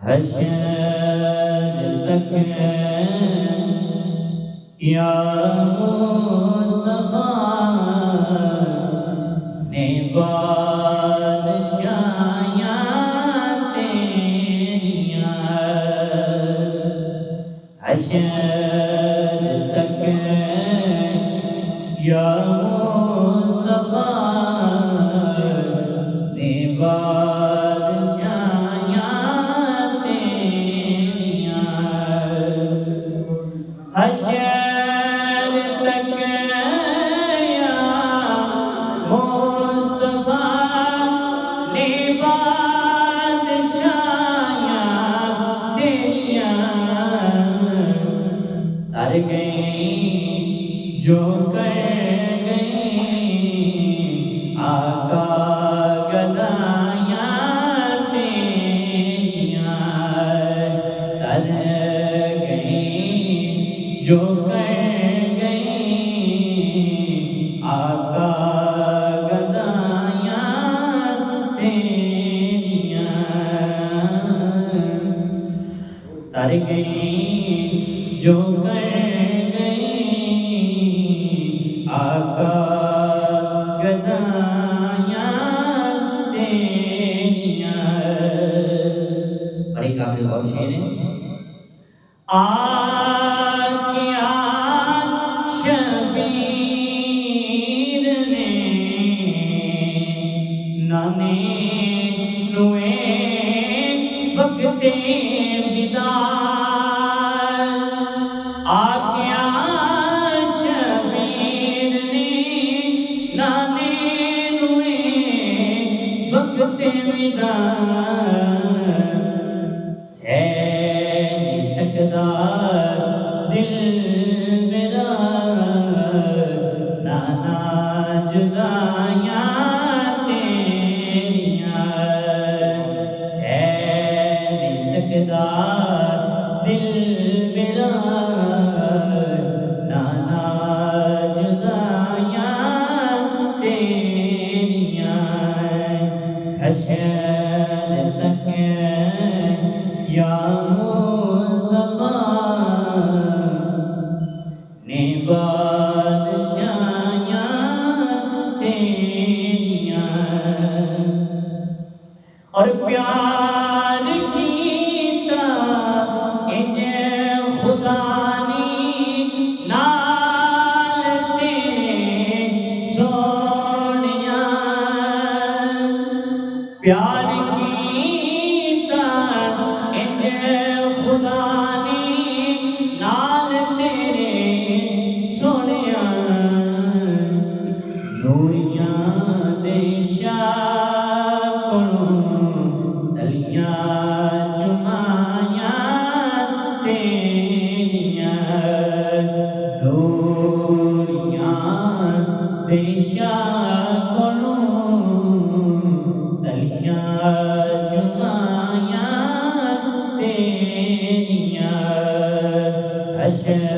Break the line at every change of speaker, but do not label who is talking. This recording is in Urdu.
حشر تک یا مصطفیٰ نے بادشاہیاں تیریاں حشر تک یا مصطفیٰ نے بادشاہیاں تیریاں حشر تک یا مصطفیٰ نے بادشاہیاں تیریاں تر گئیں جو کر گئیں آقا گدایاں تیریاں تر گئیں جو کر گئیں آقا گدایاں تیریاں تر گئیں جو کر گئیں آقا گدایاں تیریاں بڑی قابل غور شعر ہے آقیا شبیر نے نانے نوے وقت وداع آقیا شبیر نے نانے نوے وقت وداع دل میرا نانا جدائیاں تیریاں سہ نہیں سکدا دل میرا نانا جدائیاں تیریاں حشر تک یا بادشاہیاں تیریاں اور پیار کیتا انج خدا نے نال تیرے سونیاں پیار کیتا انج خدا نے نال تیرے سونیاں نوریاں دے شاہ کولوں تلیاں چمائیاں تیریاں نوریاں دے شاہ کولوں تلیاں چمائیاں تیریاں حشر